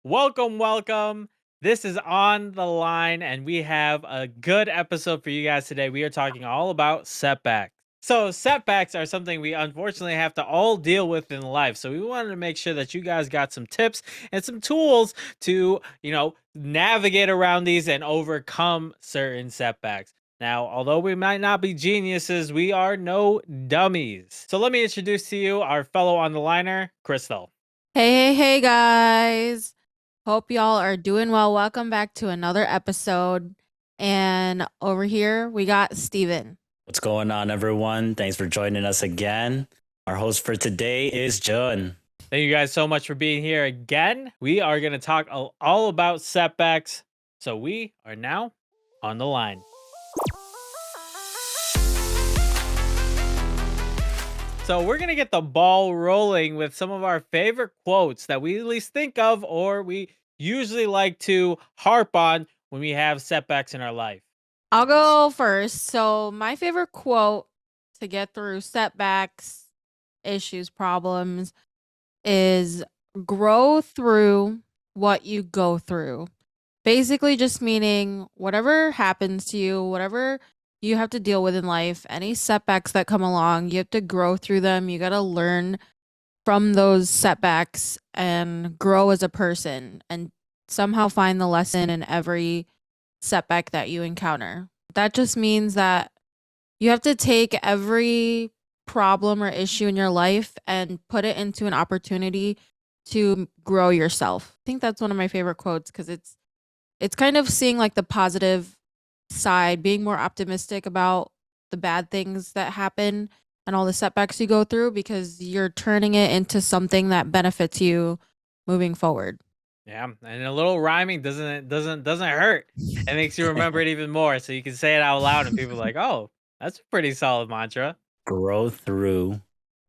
Welcome, welcome. This is On the Line, and we have a good episode for you guys today. We are talking all about setbacks. So, setbacks are something we unfortunately have to all deal with in life. So, we wanted to make sure that you guys got some tips and some tools to, navigate around these and overcome certain setbacks. Now, although we might not be geniuses, we are no dummies. So, let me introduce to you our fellow on the liner, Crystal. Hey, guys. Hope y'all are doing well. Welcome back to another episode. And over here, we got Steven. What's going on, everyone? Thanks for joining us again. Our host for today is John. Thank you guys so much for being here again. We are going to talk all about setbacks. So we are now on the line. So we're going to get the ball rolling with some of our favorite quotes that we at least think of or we usually like to harp on when we have setbacks in our life. I'll go first. So, my favorite quote to get through setbacks, issues, problems is grow through what you go through. Basically, just meaning whatever happens to you, whatever you have to deal with in life, any setbacks that come along, you have to grow through them. You got to learn from those setbacks and grow as a person and somehow find the lesson in every setback that you encounter. That just means that you have to take every problem or issue in your life and put it into an opportunity to grow yourself. I think that's one of my favorite quotes because it's kind of seeing like the positive side, being more optimistic about the bad things that happen and all the setbacks you go through because you're turning it into something that benefits you moving forward. Yeah, and a little rhyming doesn't hurt. It makes you remember it even more so you can say it out loud and people are like, "Oh, that's a pretty solid mantra." Grow through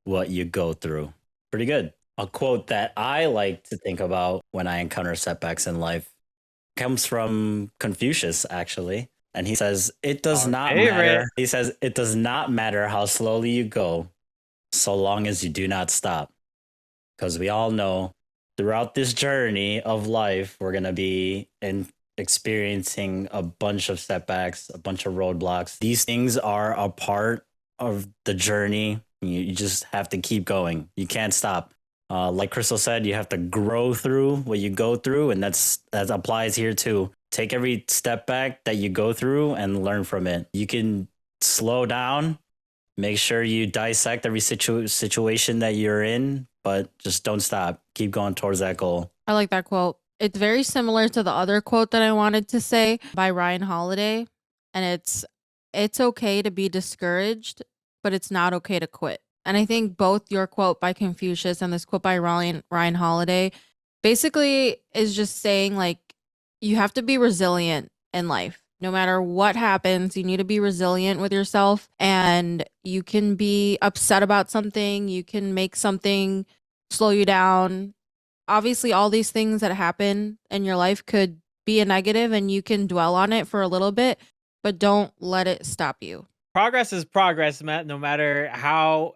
what you go through. Pretty good. A quote that I like to think about when I encounter setbacks in life comes from Confucius, actually. And he says, it does Our not favorite. matter. He says, it does not matter how slowly you go, so long as you do not stop. Because we all know throughout this journey of life, we're going to be experiencing a bunch of setbacks, a bunch of roadblocks. These things are a part of the journey. You just have to keep going. You can't stop. Like Crystal said, you have to grow through what you go through, and that applies here too. Take every step back that you go through and learn from it. You can slow down, make sure you dissect every situation that you're in, but just don't stop. Keep going towards that goal. I like that quote. It's very similar to the other quote that I wanted to say by Ryan Holiday, and it's okay to be discouraged, but it's not okay to quit. And I think both your quote by Confucius and this quote by Ryan Holiday basically is just saying like you have to be resilient in life. No matter what happens, you need to be resilient with yourself and you can be upset about something, you can make something slow you down. Obviously, all these things that happen in your life could be a negative and you can dwell on it for a little bit, but don't let it stop you. Progress is progress, Matt, no matter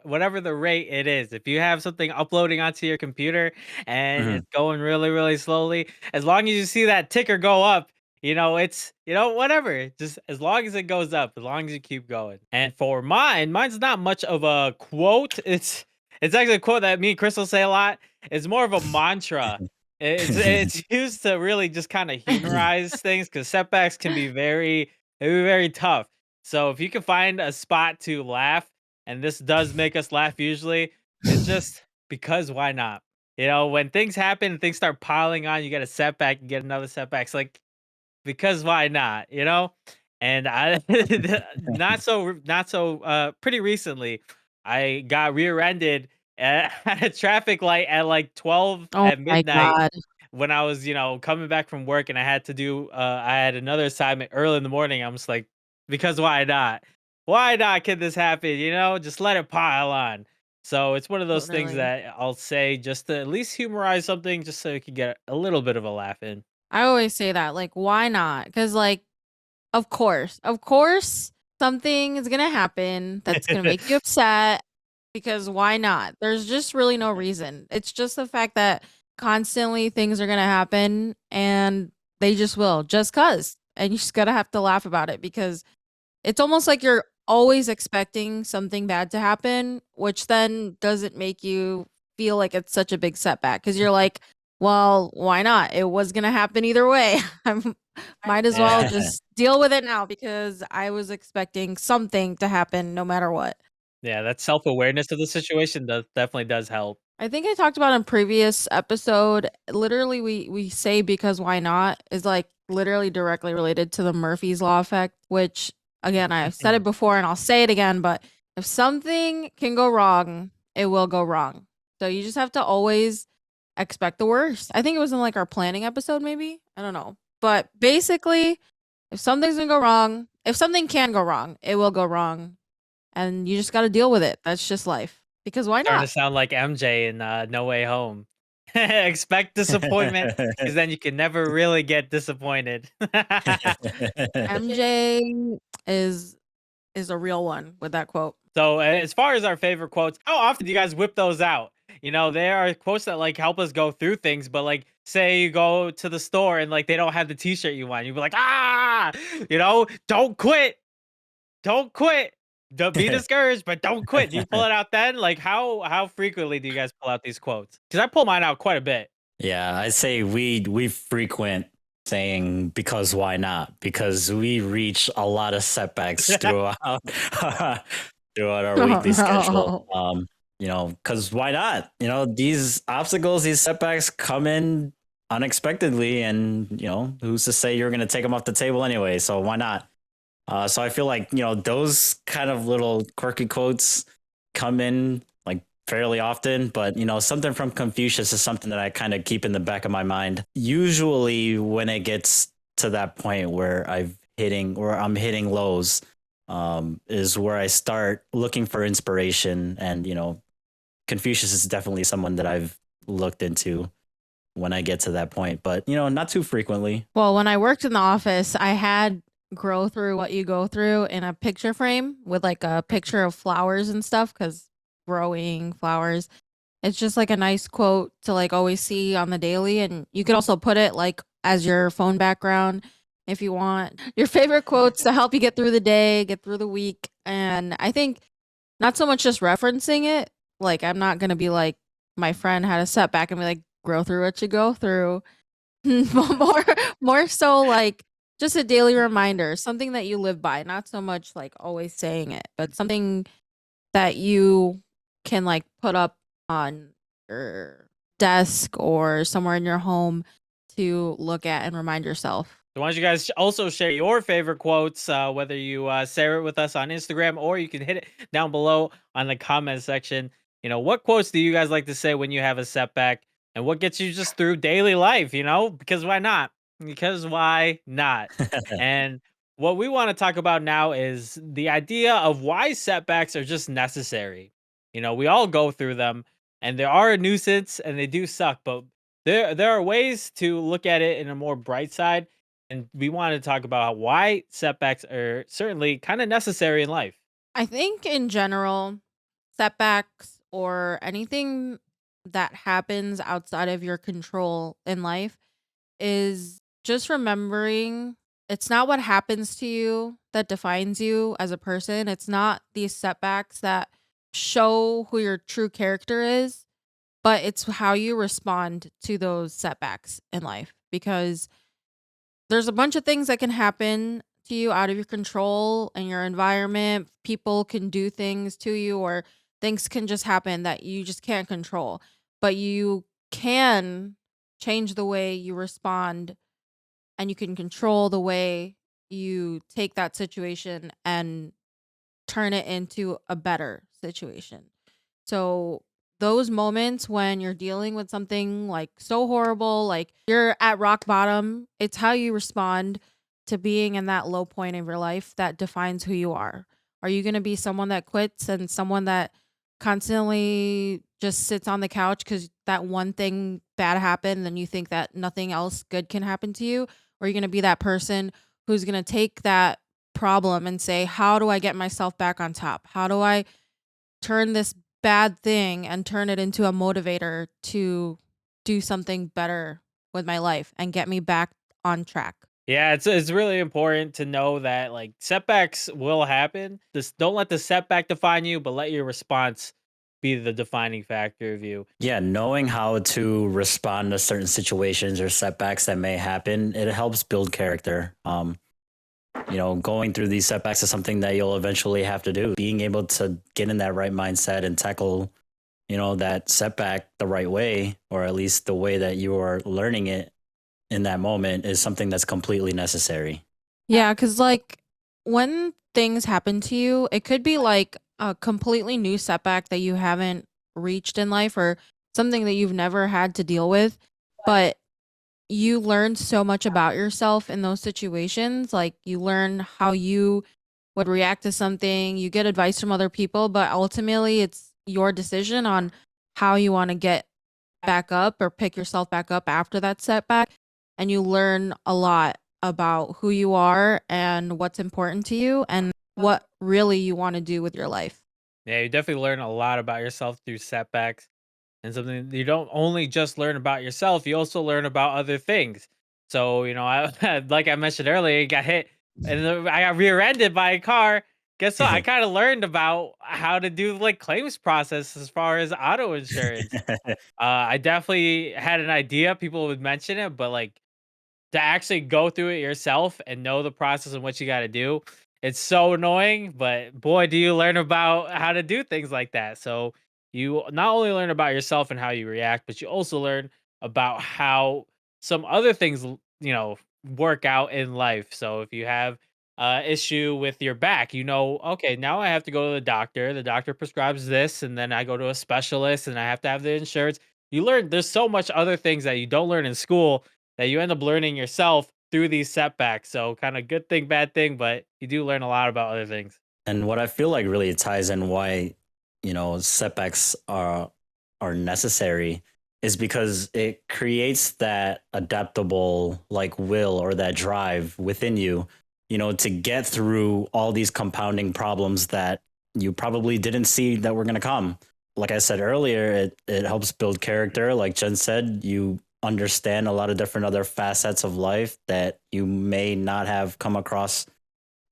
whatever the rate it is. If you have something uploading onto your computer and Mhm. it's going really, really slowly, as long as you see that ticker go up, it's, whatever. Just as long as it goes up, as long as you keep going. And for mine's not much of a quote. It's actually a quote that me and Crystal say a lot. It's more of a mantra. It's used to really just kind of humorize things because setbacks can be very tough. So if you can find a spot to laugh, and this does make us laugh usually, it's just because why not? When things happen and things start piling on, you get a setback, you get another setback. It's like because why not? And I not so pretty recently, I got rear-ended at a traffic light at like 12 Oh at my midnight God. when I was, coming back from work and I had another assignment early in the morning. I'm just like, because why not? Why not can this happen? Just let it pile on. So it's one of those things Totally. that I'll say just to at least humorize something just so you can get a little bit of a laugh in. I always say that, like, why not? Because, like, of course, something is going to happen that's going to make you upset because why not? There's just really no reason. It's just the fact that constantly things are gonna happen, and they just will, just cause. And you just gotta have to laugh about it because it's almost like you're always expecting something bad to happen, which then doesn't make you feel like it's such a big setback because you're like, well, why not? It was gonna happen either way. I might as well Yeah. just deal with it now because I was expecting something to happen no matter what. Yeah, that self-awareness of the situation definitely does help. I think I talked about in previous episode. Literally, we say because why not is like literally directly related to the Murphy's Law effect, which again I've said it before and I'll say it again, but if something can go wrong, it will go wrong. So you just have to always expect the worst. I think it was in like our planning episode, maybe. I don't know. But basically, if something's gonna go wrong, if something can go wrong, it will go wrong. And you just gotta deal with it. That's just life. Because why Starting to not? sound like MJ in No Way Home. Expect disappointment, because then you can never really get disappointed. MJ is is a real one with that quote. So, as far as our favorite quotes, how often do you guys whip those out? There are quotes that like help us go through things, but like say you go to the store and like they don't have the t-shirt you want, you'd be like, ah, don't quit, don't quit. Don't be discouraged, but don't quit. Do you pull it out then? Like how frequently do you guys pull out these quotes? Because I pull mine out quite a bit. Yeah, I'd say we frequent saying because why not? Because we reach a lot of setbacks throughout throughout our Oh weekly schedule. no. Because why not? These obstacles, these setbacks come in unexpectedly, and who's to say you're going to take them off the table anyway? So why not? So I feel like those kind of little quirky quotes come in like fairly often, but something from Confucius is something that I kind of keep in the back of my mind. Usually when it gets to that point where I'm hitting lows, is where I start looking for inspiration. And Confucius is definitely someone that I've looked into when I get to that point, but not too frequently. Well, when I worked in the office, I had grow through what you go through in a picture frame with like a picture of flowers and stuff because growing flowers. It's just like a nice quote to like always see on the daily. And you could also put it like as your phone background if you want. Your favorite quotes to help you get through the day, get through the week. And I think not so much just referencing it. Like I'm not gonna be like my friend had a setback and be like, grow through what you go through. more more so like just a daily reminder, something that you live by, not so much like always saying it, but something that you can like put up on your desk or somewhere in your home to look at and remind yourself. So why don't you guys also share your favorite quotes, whether you share it with us on Instagram or you can hit it down below on the comment section. What quotes do you guys like to say when you have a setback and what gets you just through daily life, Because why not? Because why not? And what we want to talk about now is the idea of why setbacks are just necessary. We all go through them and they are a nuisance and they do suck, but there are ways to look at it in a more bright side, and we wanted to talk about why setbacks are certainly kind of necessary in life. I think in general, setbacks or anything that happens outside of your control in life is just remembering it's not what happens to you that defines you as a person. It's not these setbacks that show who your true character is, but it's how you respond to those setbacks in life because there's a bunch of things that can happen to you out of your control and your environment. People can do things to you, or things can just happen that you just can't control. But you can change the way you respond and you can control the way you take that situation and turn it into a better situation. So those moments when you're dealing with something like so horrible, like you're at rock bottom, it's how you respond to being in that low point of your life that defines who you are. Are you going to be someone that quits and someone that constantly just sits on the couch because that one thing bad happened and you think that nothing else good can happen to you? Or are you going to be that person who's going to take that problem and say, how do I get myself back on top? How do I turn this bad thing and turn it into a motivator to do something better with my life and get me back on track. Yeah, it's really important to know that like setbacks will happen. Just don't let the setback define you, but let your response be the defining factor of you. Yeah, knowing how to respond to certain situations or setbacks that may happen, it helps build character. Going through these setbacks is something that you'll eventually have to do. Being able to get in that right mindset and tackle, that setback the right way, or at least the way that you are learning it in that moment, is something that's completely necessary. Yeah, because like when things happen to you, it could be like a completely new setback that you haven't reached in life or something that you've never had to deal with. But you learn so much about yourself in those situations. Like you learn how you would react to something, you get advice from other people, but ultimately it's your decision on how you want to get back up or pick yourself back up after that setback. And you learn a lot about who you are and what's important to you and what really you want to do with your life. Yeah, you definitely learn a lot about yourself through setbacks. And something you don't only just learn about yourself, you also learn about other things. So, I like I mentioned earlier, got hit and then I got rear-ended by a car. Guess what? I kind of learned about how to do like claims process as far as auto insurance. I definitely had an idea. People would mention it, but like to actually go through it yourself and know the process and what you got to do. It's so annoying, but boy, do you learn about how to do things like that. So you not only learn about yourself and how you react, but you also learn about how some other things, work out in life. So if you have issue with your back, okay, now I have to go to the doctor. The doctor prescribes this, and then I go to a specialist, and I have to have the insurance. You learn there's so much other things that you don't learn in school that you end up learning yourself through these setbacks. So kind of good thing, bad thing, but you do learn a lot about other things. And what I feel like really ties in why, setbacks are necessary is because it creates that adaptable like will or that drive within you, to get through all these compounding problems that you probably didn't see that were going to come. Like I said earlier, it helps build character. Like Jen said, you understand a lot of different other facets of life that you may not have come across,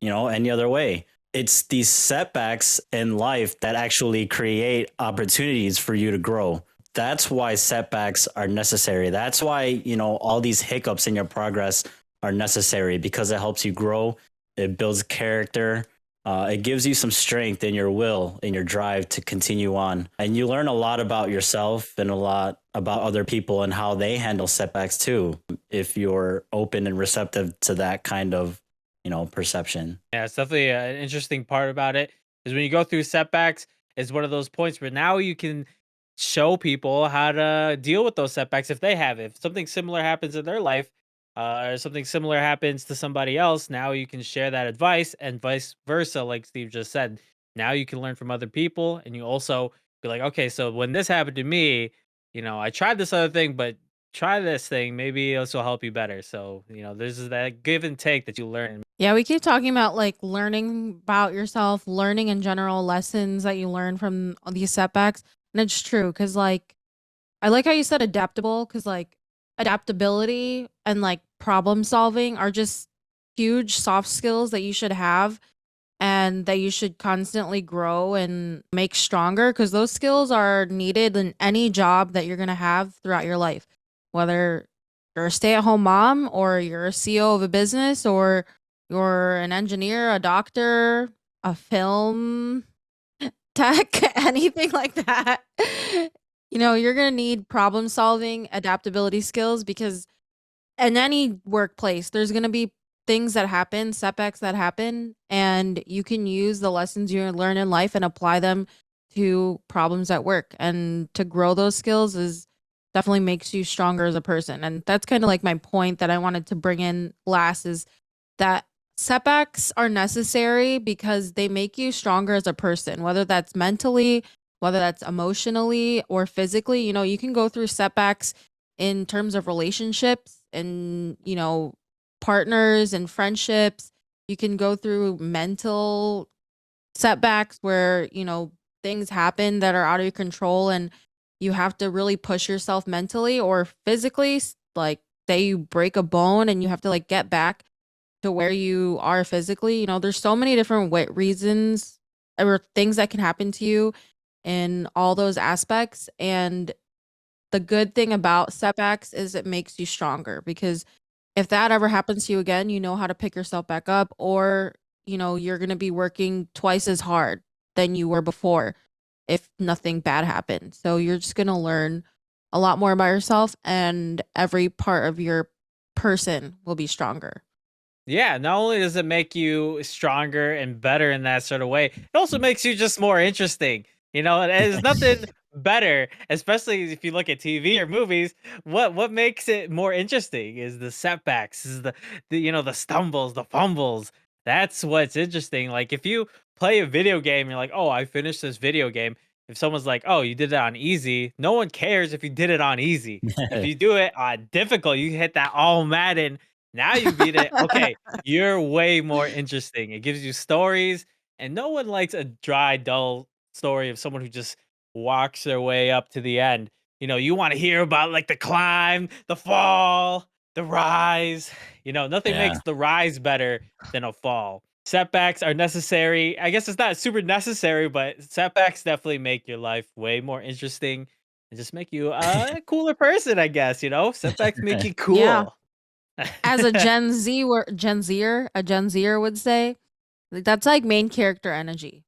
any other way. It's these setbacks in life that actually create opportunities for you to grow. That's why setbacks are necessary. That's why, all these hiccups in your progress are necessary, because it helps you grow. It builds character. It gives you some strength in your will, in your drive to continue on. And you learn a lot about yourself and a lot about other people and how they handle setbacks too, if you're open and receptive to that kind of, perception. Yeah, it's definitely an interesting part about it is when you go through setbacks, it's one of those points where now you can show people how to deal with those setbacks if they have it. If something similar happens in their life, or something similar happens to somebody else, now you can share that advice and vice versa, like Steve just said. Now you can learn from other people and you also be like, okay, so when this happened to me, I tried this other thing, but try this thing. Maybe this will help you better. So, there's that give and take that you learn. Yeah, we keep talking about like learning about yourself, learning in general lessons that you learn from all these setbacks. And it's true because, like, I like how you said adaptable because, like, adaptability and like problem solving are just huge soft skills that you should have and that you should constantly grow and make stronger because those skills are needed in any job that you're going to have throughout your life, whether you're a stay at home mom or you're a CEO of a business or you're an engineer, a doctor, a film tech, anything like that. You're going to need problem solving, adaptability skills because in any workplace, there's going to be things that happen, setbacks that happen, and you can use the lessons you learn in life and apply them to problems at work. And to grow those skills is definitely makes you stronger as a person. And that's kind of like my point that I wanted to bring in last is that setbacks are necessary because they make you stronger as a person, whether that's mentally, whether that's emotionally or physically. You can go through setbacks in terms of relationships and, partners and friendships. You can go through mental setbacks where, things happen that are out of your control and you have to really push yourself mentally or physically. Like, say you break a bone and you have to like get back to where you are physically. There's so many different reasons or things that can happen to you in all those aspects. And the good thing about setbacks is it makes you stronger, because if that ever happens to you again, you know how to pick yourself back up, or you're going to be working twice as hard than you were before if nothing bad happened. So you're just going to learn a lot more about yourself, and every part of your person will be stronger. Yeah, not only does it make you stronger and better in that sort of way, it also makes you just more interesting. And there's nothing better, especially if you look at TV or movies. What makes it more interesting is the setbacks, is the stumbles, the fumbles. That's what's interesting. Like if you play a video game, you're like, oh, I finished this video game. If someone's like, oh, you did it on easy, no one cares if you did it on easy. If you do it on difficult, you hit that all Madden. Now you beat it. Okay, you're way more interesting. It gives you stories, and no one likes a dry, dull story of someone who just walks their way up to the end. You want to hear about like the climb, the fall, the rise. Nothing Yeah. makes the rise better than a fall. Setbacks are necessary. I guess it's not super necessary, but setbacks definitely make your life way more interesting and just make you a cooler person, I guess. Setbacks make you Yeah. cool. As a Gen Zer would say, like, that's like main character energy.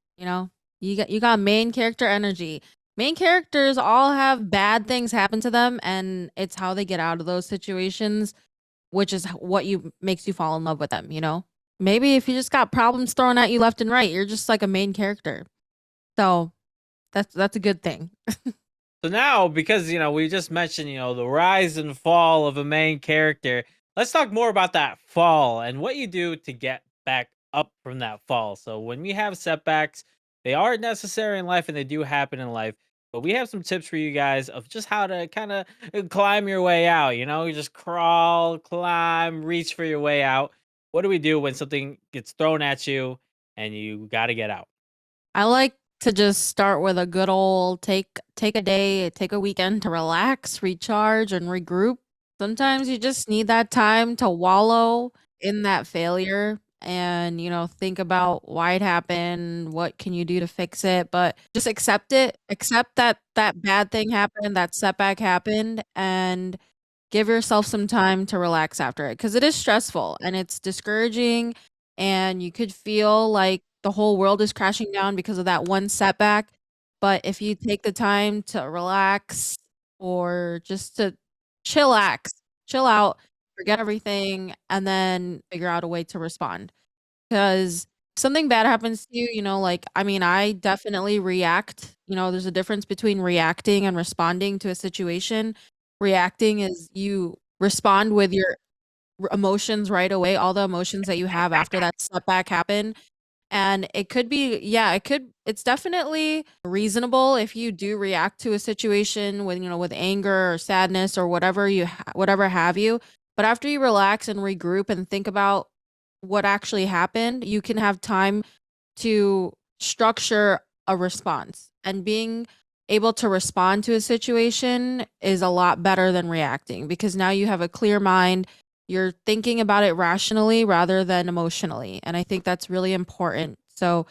You got main character energy. Main characters all have bad things happen to them, and it's how they get out of those situations, which is what you makes you fall in love with them. Maybe if you just got problems thrown at you left and right, you're just like a main character. So that's a good thing. So now, because we just mentioned the rise and fall of a main character, let's talk more about that fall and what you do to get back up from that fall. So when we have setbacks, they are necessary in life and they do happen in life. But we have some tips for you guys of just how to kind of climb your way out. You just crawl, climb, reach for your way out. What do we do when something gets thrown at you and you got to get out? I like to just start with a good old take a day, take a weekend to relax, recharge, and regroup. Sometimes you just need that time to wallow in that failure and, think about why it happened, what can you do to fix it, but just accept it. Accept that that bad thing happened, that setback happened, and give yourself some time to relax after it, because it is stressful and it's discouraging, and you could feel like the whole world is crashing down because of that one setback. But if you take the time to relax, or just to chillax, chill out, forget everything, and then figure out a way to respond. Because something bad happens to you, like, I mean, I definitely react. There's a difference between reacting and responding to a situation. Reacting is you respond with your emotions right away, all the emotions that you have after that setback happened. And it could be, yeah, it's definitely reasonable if you do react to a situation with, with anger or sadness or whatever whatever have you. But after you relax and regroup and think about what actually happened, you can have time to structure a response. And being able to respond to a situation is a lot better than reacting, because now you have a clear mind. You're thinking about it rationally rather than emotionally. And I think that's really important. So,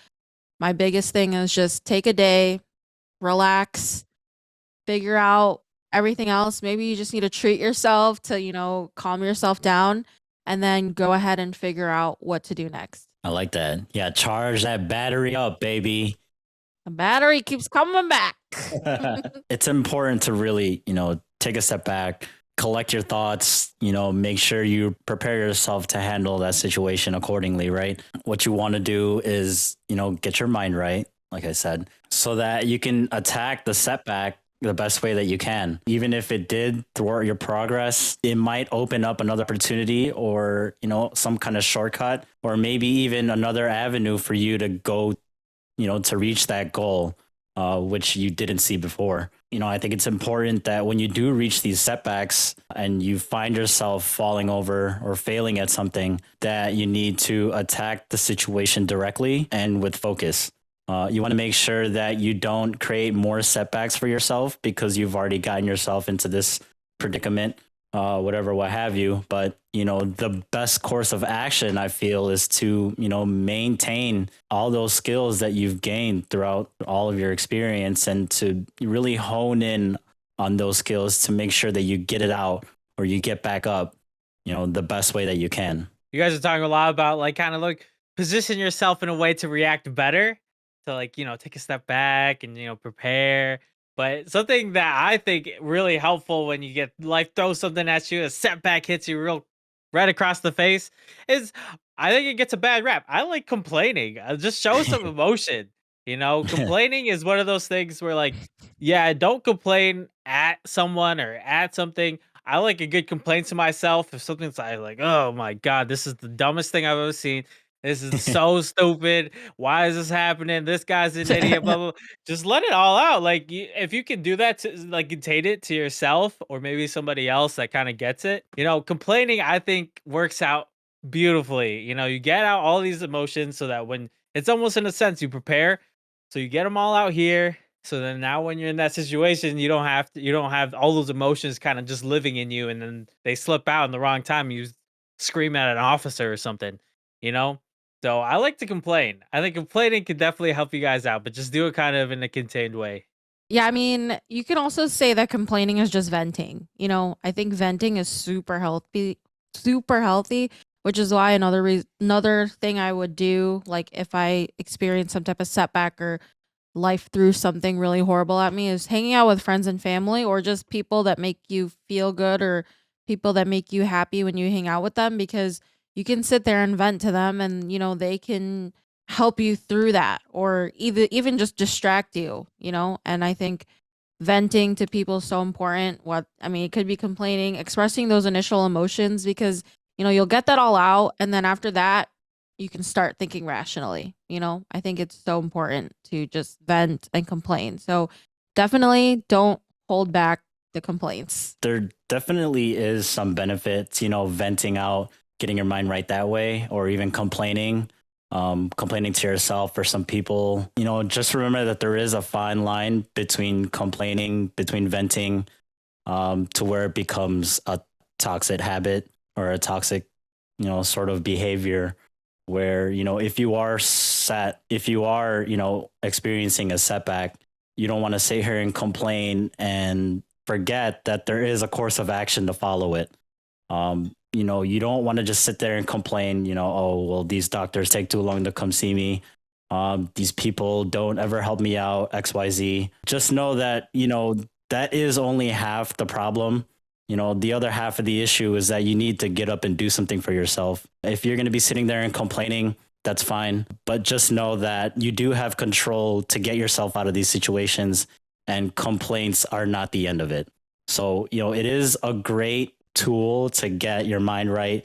my biggest thing is just take a day, relax, figure out everything else. Maybe you just need to treat yourself to, calm yourself down, and then go ahead and figure out what to do next. I like that. Yeah, charge that battery up, baby. The battery keeps coming back. It's important to really, take a step back, collect your thoughts, make sure you prepare yourself to handle that situation accordingly, right? What you want to do is, get your mind right, like I said, so that you can attack the setback the best way that you can. Even if it did thwart your progress, it might open up another opportunity, or, some kind of shortcut, or maybe even another avenue for you to go, to reach that goal, which you didn't see before. I think it's important that when you do reach these setbacks and you find yourself falling over or failing at something, that you need to attack the situation directly and with focus. You want to make sure that you don't create more setbacks for yourself because you've already gotten yourself into this predicament, whatever, what have you. But, the best course of action, I feel, is to, maintain all those skills that you've gained throughout all of your experience and to really hone in on those skills to make sure that you get it out or you get back up, the best way that you can. You guys are talking a lot about like kind of like position yourself in a way to react better, to like, take a step back and, prepare. But something that I think really helpful when you get life throws something at you, a setback hits you real right across the face, is I think it gets a bad rap. I like complaining. Just show some emotion. Complaining is one of those things where like, yeah, don't complain at someone or at something. I like a good complaint to myself if something's like, oh my god, this is the dumbest thing I've ever seen. This is so stupid. Why is this happening? This guy's an idiot. Blah blah. Just let it all out. Like if you can do that, to like contain it to yourself or maybe somebody else that kind of gets it. Complaining I think works out beautifully. You get out all these emotions so that when it's almost in a sense you prepare, so you get them all out here so then now when you're in that situation, you don't have all those emotions kind of just living in you and then they slip out in the wrong time. You scream at an officer or something, you know? So I like to complain. I think complaining could definitely help you guys out, but just do it kind of in a contained way. Yeah, I mean, you can also say that complaining is just venting. I think venting is super healthy, which is why another thing I would do, like if I experience some type of setback or life threw something really horrible at me, is hanging out with friends and family or just people that make you feel good or people that make you happy when you hang out with them, because you can sit there and vent to them and they can help you through that or even just distract you. And I think venting to people is so important. It could be complaining, expressing those initial emotions, because you'll get that all out and then after that you can start thinking rationally. I think it's so important to just vent and complain. So definitely don't hold back the complaints. There definitely is some benefits, venting out, getting your mind right that way, or even complaining to yourself. For some people, just remember that there is a fine line between between venting, to where it becomes a toxic habit or a toxic, sort of behavior where, if you are, experiencing a setback, you don't want to sit here and complain and forget that there is a course of action to follow it. You don't want to just sit there and complain, oh, well, these doctors take too long to come see me. These people don't ever help me out, XYZ. Just know that, that is only half the problem. The other half of the issue is that you need to get up and do something for yourself. If you're going to be sitting there and complaining, that's fine. But just know that you do have control to get yourself out of these situations, and complaints are not the end of it. So, it is a great tool to get your mind right,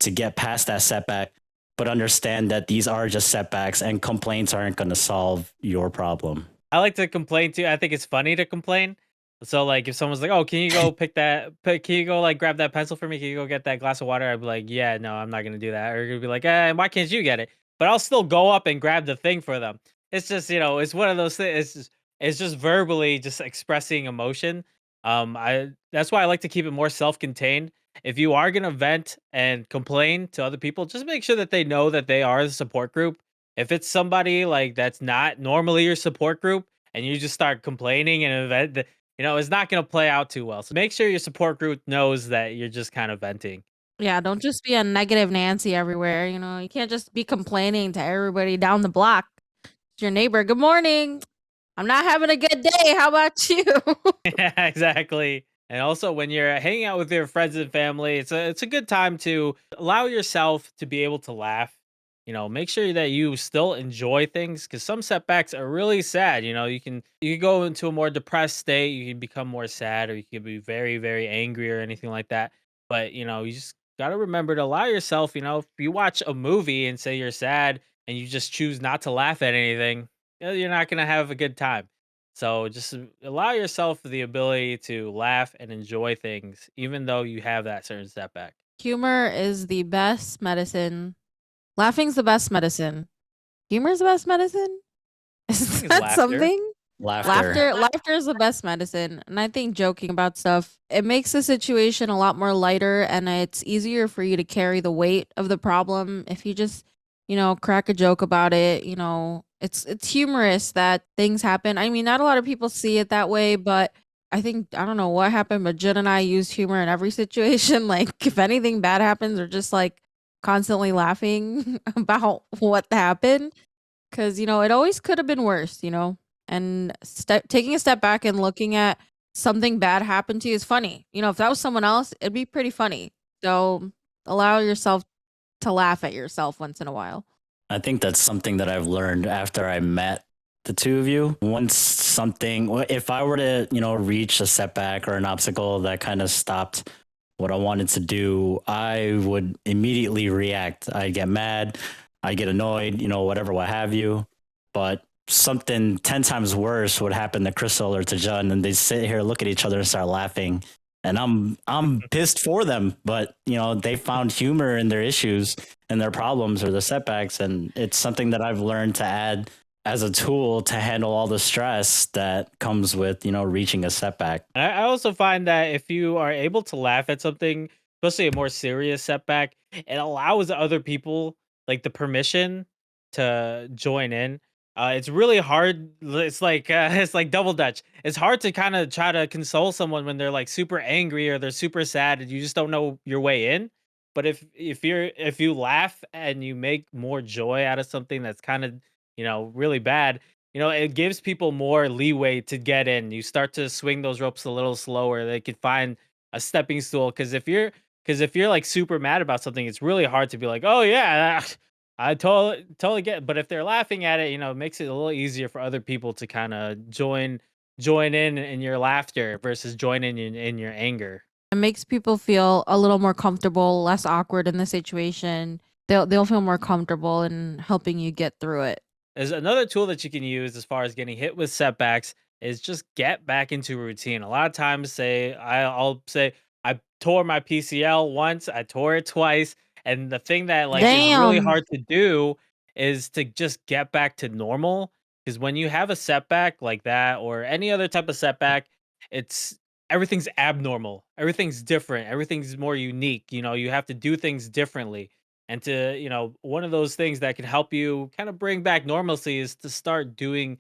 to get past that setback, but understand that these are just setbacks and complaints aren't going to solve your problem. I like to complain too. I think it's funny to complain. So like if someone's like, "Oh, can you go can you go like grab that pencil for me? Can you go get that glass of water?" I'd be like, "Yeah, no, I'm not gonna do that." Or you'd be like, why can't you get it?" But I'll still go up and grab the thing for them. It's just, it's one of those things. It's just verbally just expressing emotion. I That's why I like to keep it more self-contained. If you are gonna vent and complain to other people, just make sure that they know that they are the support group. If it's somebody like that's not normally your support group and you just start complaining and event, it's not going to play out too well. So make sure your support group knows that you're just kind of venting. Yeah, don't just be a negative Nancy everywhere. You can't just be complaining to everybody down the block. It's your neighbor. Good morning. I'm not having a good day. How about you? Yeah, exactly. And also, when you're hanging out with your friends and family, it's a good time to allow yourself to be able to laugh. Make sure that you still enjoy things because some setbacks are really sad. You can go into a more depressed state, you can become more sad, or you can be very very angry or anything like that. But you just gotta remember to allow yourself. If you watch a movie and say you're sad and you just choose not to laugh at anything, you're not gonna have a good time. So just allow yourself the ability to laugh and enjoy things, even though you have that certain setback. Humor is the best medicine. Laughing's the best medicine. Humor's the best medicine. Is think it's that laughter. something? Laughter. Laughter is the best medicine. And I think joking about stuff, it makes the situation a lot more lighter and it's easier for you to carry the weight of the problem if you just, crack a joke about it, it's humorous that things happen. I mean, not a lot of people see it that way, but I don't know what happened, but Jen and I use humor in every situation. Like if anything bad happens, we're just like constantly laughing about what happened. Cause it always could have been worse, and taking a step back and looking at something bad happen to you is funny. If that was someone else, it'd be pretty funny. So allow yourself to laugh at yourself once in a while. I think that's something that I've learned after I met the two of you. If I were to, reach a setback or an obstacle that kind of stopped what I wanted to do, I would immediately react. I'd get mad, I'd get annoyed, whatever, what have you. But something 10 times worse would happen to Crystal or to John, and they sit here, look at each other and start laughing. And I'm pissed for them, but they found humor in their issues and their problems or the setbacks, and it's something that I've learned to add as a tool to handle all the stress that comes with reaching a setback. I also find that if you are able to laugh at something, especially a more serious setback, it allows other people like the permission to join in. It's really hard. It's like it's like double dutch. It's hard to kind of try to console someone when they're like super angry or they're super sad and you just don't know your way in. But if you laugh and you make more joy out of something that's kind of really bad, it gives people more leeway to get in. You start to swing those ropes a little slower. They could find a stepping stool. Because if you're like super mad about something, it's really hard to be like, oh yeah, I totally get it. But if they're laughing at it, it makes it a little easier for other people to kind of join in your laughter versus join in your anger. It makes people feel a little more comfortable, less awkward in the situation. They'll feel more comfortable in helping you get through it. There's another tool that you can use as far as getting hit with setbacks is just get back into routine. A lot of times I'll say I tore my PCL once, I tore it twice, and the thing that like is really Damn. hard to do is to just get back to normal because when you have a setback like that or any other type of setback, it's everything's abnormal. Everything's different. Everything's more unique. You have to do things differently. And to, one of those things that can help you kind of bring back normalcy is to start doing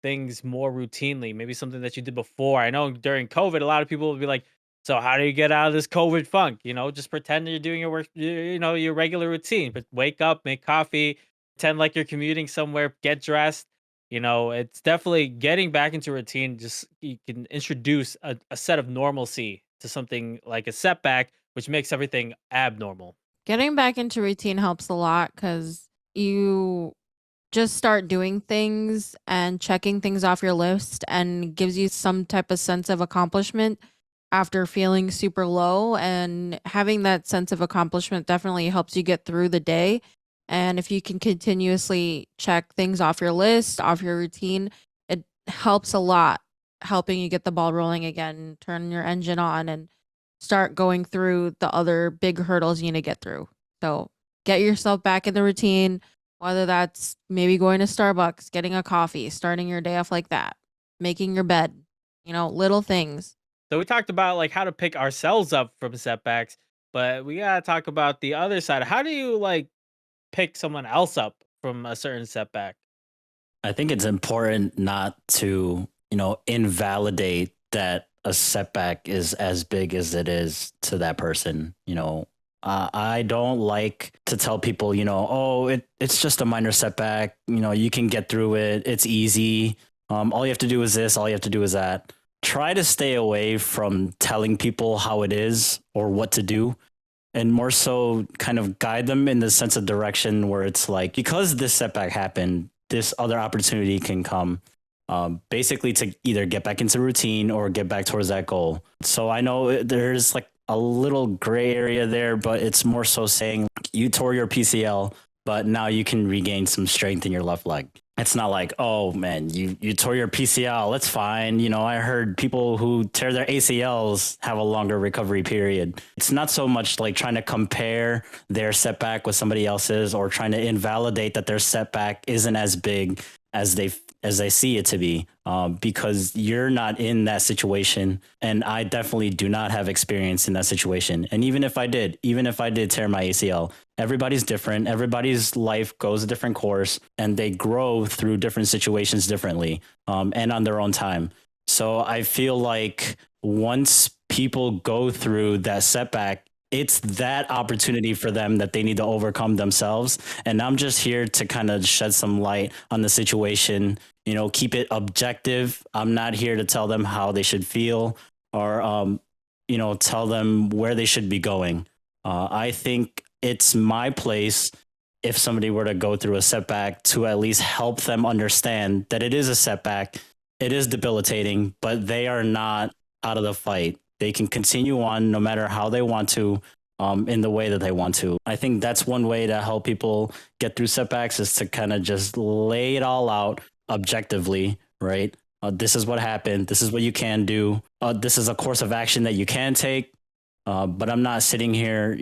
things more routinely. Maybe something that you did before. I know during COVID, a lot of people would be like, so how do you get out of this COVID funk? Just pretend that you're doing your work, your regular routine, but wake up, make coffee, pretend like you're commuting somewhere, get dressed. It's definitely getting back into routine. Just you can introduce a set of normalcy to something like a setback, which makes everything abnormal. Getting back into routine helps a lot because you just start doing things and checking things off your list and gives you some type of sense of accomplishment after feeling super low. And having that sense of accomplishment definitely helps you get through the day. And if you can continuously check things off your list, off your routine, it helps a lot, helping you get the ball rolling again, turn your engine on, and start going through the other big hurdles you need to get through. So get yourself back in the routine, whether that's maybe going to Starbucks, getting a coffee, starting your day off like that, making your bed, little things. So we talked about like how to pick ourselves up from setbacks, but we gotta talk about the other side. How do you like pick someone else up from a certain setback? I think it's important not to, invalidate that a setback is as big as it is to that person. I don't like to tell people, oh, it's just a minor setback. You can get through it. It's easy. All you have to do is this. All you have to do is that. Try to stay away from telling people how it is or what to do, and more so kind of guide them in the sense of direction where it's like, because this setback happened, this other opportunity can come. Basically to either get back into routine or get back towards that goal. So I know there's like a little gray area there, but it's more so saying you tore your PCL, but now you can regain some strength in your left leg. It's not like, oh man, you tore your PCL, that's fine. I heard people who tear their ACLs have a longer recovery period. It's not so much like trying to compare their setback with somebody else's or trying to invalidate that their setback isn't as big as as I see it to be, because you're not in that situation, and I definitely do not have experience in that situation. And even if I did tear my ACL, everybody's different. Everybody's life goes a different course, and they grow through different situations differently, and on their own time. So I feel like once people go through that setback, it's that opportunity for them that they need to overcome themselves. And I'm just here to kind of shed some light on the situation, keep it objective. I'm not here to tell them how they should feel or, tell them where they should be going. I think it's my place, if somebody were to go through a setback, to at least help them understand that it is a setback. It is debilitating, but they are not out of the fight. They can continue on no matter how they want to, in the way that they want to. I think that's one way to help people get through setbacks, is to kind of just lay it all out objectively, right? This is what happened. This is what you can do. This is a course of action that you can take. But I'm not sitting here,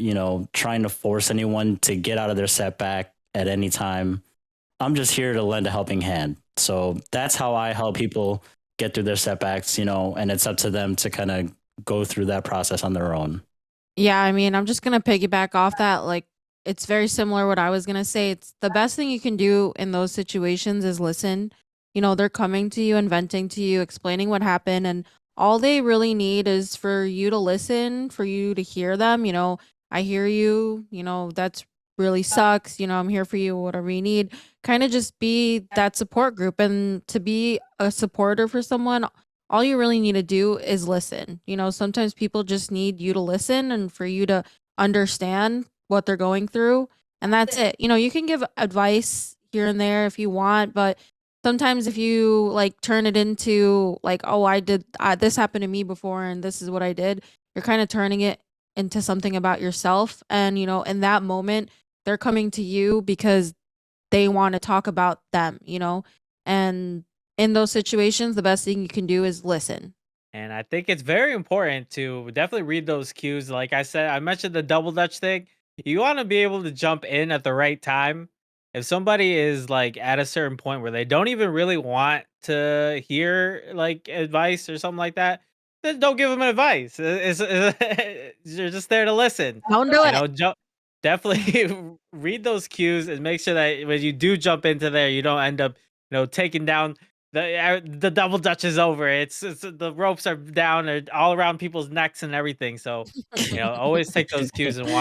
trying to force anyone to get out of their setback at any time. I'm just here to lend a helping hand. So that's how I help people get through their setbacks, and it's up to them to kind of go through that process on their own. Yeah, I mean, I'm just gonna piggyback off that. Like, it's very similar what I was gonna say. It's the best thing you can do in those situations is listen. They're coming to you and venting to you, explaining what happened, and all they really need is for you to listen, for you to hear them. I hear you. That's really sucks. I'm here for you, whatever you need. Kind of just be that support group, and to be a supporter for someone, all you really need to do is listen. Sometimes people just need you to listen and for you to understand what they're going through. And that's it. You can give advice here and there if you want, but sometimes if you like turn it into like, oh, this happened to me before and this is what I did, you're kind of turning it into something about yourself. And, in that moment, they're coming to you because they want to talk about them. And in those situations, the best thing you can do is listen. And I think it's very important to definitely read those cues. Like I said, I mentioned the double dutch thing. You want to be able to jump in at the right time. If somebody is like at a certain point where they don't even really want to hear like advice or something like that, then don't give them advice. You're just there to listen. Don't do You it. know, definitely read those cues and make sure that when you do jump into there, you don't end up, taking down the double dutch is over. It's the ropes are down all around people's necks and everything. So, always take those cues and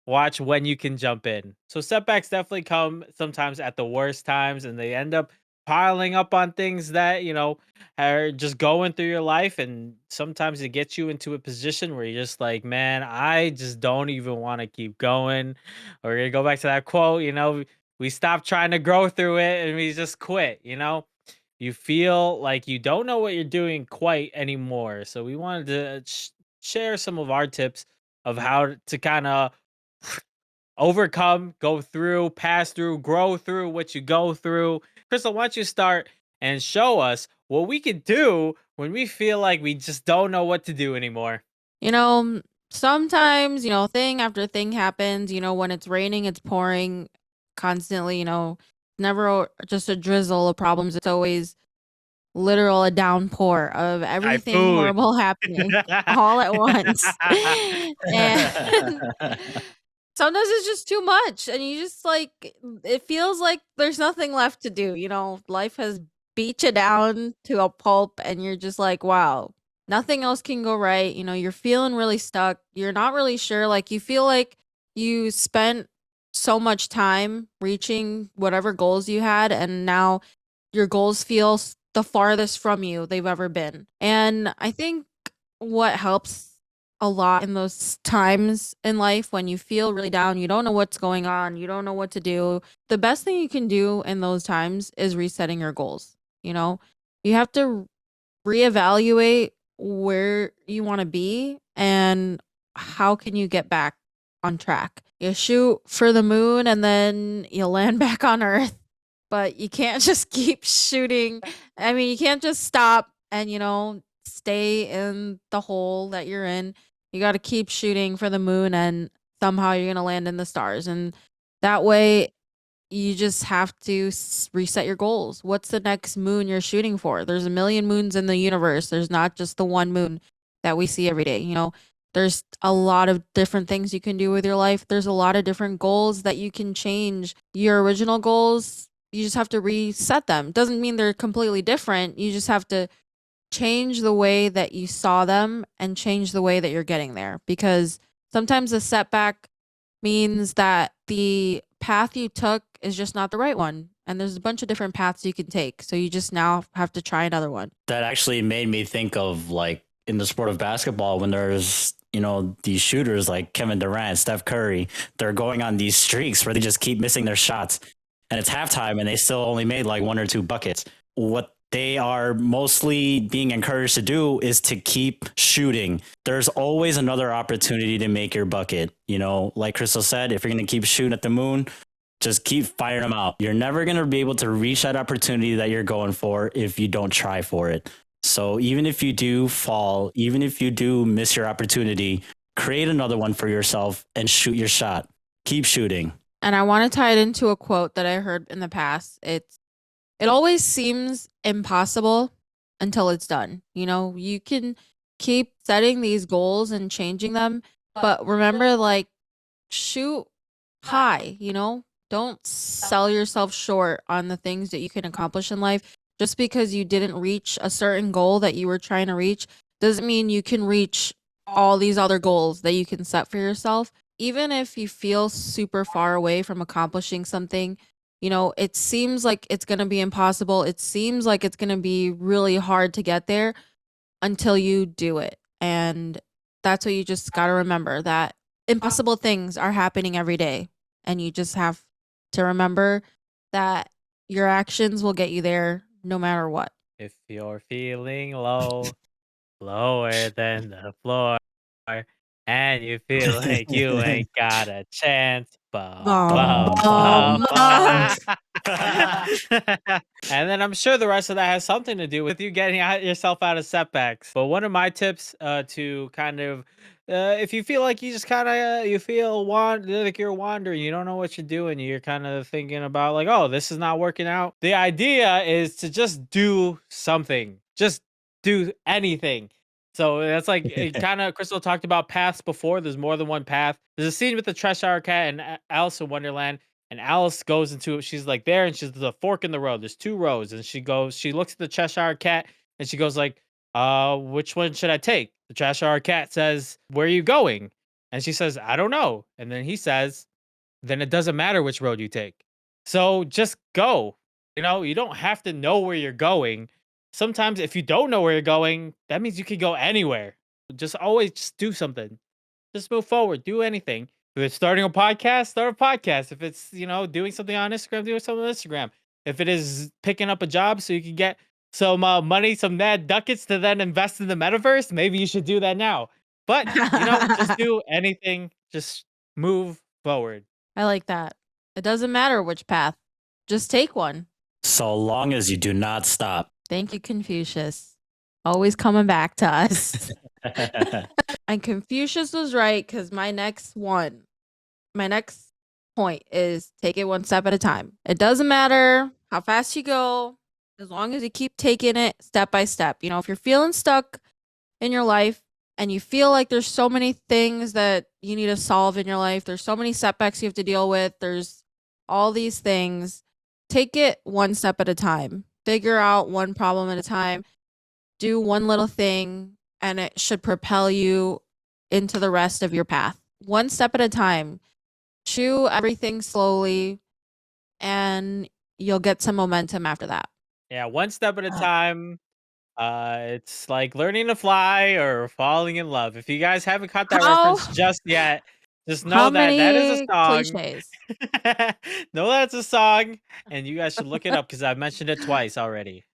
watch when you can jump in. So setbacks definitely come sometimes at the worst times, and they end up piling up on things that are just going through your life, and sometimes it gets you into a position where you're just like, man, I just don't even want to keep going. We're gonna go back to that quote. We stop trying to grow through it and we just quit. You feel like you don't know what you're doing quite anymore. So we wanted to share some of our tips of how to kind of overcome, go through, pass through, grow through what you go through. Crystal, why don't you start and show us what we could do when we feel like we just don't know what to do anymore? Sometimes, thing after thing happens. When it's raining, it's pouring constantly, never just a drizzle of problems. It's always literal a downpour of everything Typhoon. horrible happening all at once. And sometimes it's just too much and you just like it feels like there's nothing left to do. Life has beat you down to a pulp and you're just like, wow, nothing else can go right. You're feeling really stuck. You're not really sure. Like you feel like you spent so much time reaching whatever goals you had and now your goals feel the farthest from you they've ever been. And I think what helps a lot in those times in life when you feel really down, you don't know what's going on, you don't know what to do. The best thing you can do in those times is resetting your goals. You know, you have to reevaluate where you want to be and how can you get back on track. You shoot for the moon and then you land back on Earth, but you can't just keep shooting. I mean, you can't just stop and, stay in the hole that you're in. You got to keep shooting for the moon and somehow you're going to land in the stars. And that way you just have to reset your goals. What's the next moon you're shooting for? There's a million moons in the universe. There's not just the one moon that we see every day. You know, there's a lot of different things you can do with your life. There's a lot of different goals that you can change. Your original goals, you just have to reset them. Doesn't mean they're completely different. You just have to change the way that you saw them and change the way that you're getting there, because sometimes a setback means that the path you took is just not the right one, and there's a bunch of different paths you can take, so you just now have to try another one. That actually made me think of like in the sport of basketball when there's, these shooters like Kevin Durant, Steph Curry, they're going on these streaks where they just keep missing their shots and it's halftime and they still only made like 1 or 2 buckets. What they are mostly being encouraged to do is to keep shooting. There's always another opportunity to make your bucket. Like Crystal said, if you're going to keep shooting at the moon, just keep firing them out. You're never going to be able to reach that opportunity that you're going for if you don't try for it. So even if you do fall, even if you do miss your opportunity, create another one for yourself and shoot your shot. Keep shooting. And I want to tie it into a quote that I heard in the past. It always seems impossible until it's done. You can keep setting these goals and changing them, but remember, like, shoot high, don't sell yourself short on the things that you can accomplish in life. Just because you didn't reach a certain goal that you were trying to reach doesn't mean you can reach all these other goals that you can set for yourself. Even if you feel super far away from accomplishing something, it seems like it's going to be impossible. It seems like it's going to be really hard to get there until you do it. And that's what you just got to remember, that impossible things are happening every day. And you just have to remember that your actions will get you there no matter what. If you're feeling low, lower than the floor, and you feel like you ain't got a chance, bum, bum, bum, bum. And then I'm sure the rest of that has something to do with you getting yourself out of setbacks. But one of my tips to kind of, if you feel like you just kind of, you feel like you're wandering, you don't know what you're doing, you're kind of thinking about like, oh, this is not working out. The idea is to just do something, just do anything. So that's like kind of Crystal talked about paths before. There's more than one path. There's a scene with the Cheshire Cat and Alice in Wonderland. And Alice goes into it. She's like there, and there's a fork in the road. There's 2 roads, and she looks at the Cheshire Cat, and she goes like, which one should I take? The Cheshire Cat says, where are you going? And she says, I don't know. And then he says, then it doesn't matter which road you take. So just go. You don't have to know where you're going. Sometimes if you don't know where you're going, that means you could go anywhere. Just always just do something. Just move forward. Do anything. If it's starting a podcast, start a podcast. If it's, doing something on Instagram, do something on Instagram. If it is picking up a job so you can get some money, some mad ducats to then invest in the metaverse, maybe you should do that now. But, just do anything. Just move forward. I like that. It doesn't matter which path. Just take one. So long as you do not stop. Thank you, Confucius. Always coming back to us. And Confucius was right, because my next point is take it one step at a time. It doesn't matter how fast you go, as long as you keep taking it step by step. If you're feeling stuck in your life and you feel like there's so many things that you need to solve in your life, there's so many setbacks you have to deal with, there's all these things, take it one step at a time. Figure out one problem at a time. Do one little thing, and it should propel you into the rest of your path. One step at a time. Chew everything slowly, and you'll get some momentum after that. Yeah, one step at a time. It's like learning to fly or falling in love. If you guys haven't caught that reference just yet, just know that that is a song. Cliches? Know that's a song, and you guys should look it up because I've mentioned it twice already.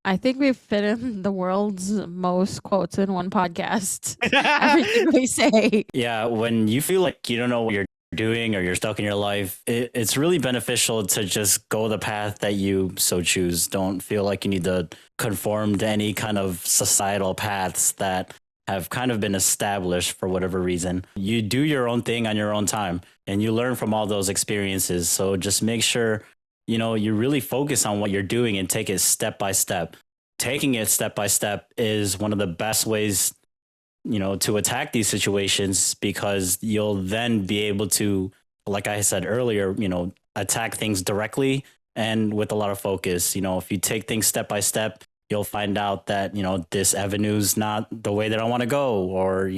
I think we've fit in the world's most quotes in one podcast. Everything we say. Yeah, when you feel like you don't know what you're doing or you're stuck in your life, it's really beneficial to just go the path that you so choose. Don't feel like you need to conform to any kind of societal paths that have kind of been established for whatever reason. You do your own thing on your own time and you learn from all those experiences. So just make sure, you really focus on what you're doing and take it step by step. Taking it step by step is one of the best ways, to attack these situations, because you'll then be able to, like I said earlier, attack things directly and with a lot of focus. If you take things step by step, you'll find out that, this avenue's not the way that I want to go, or,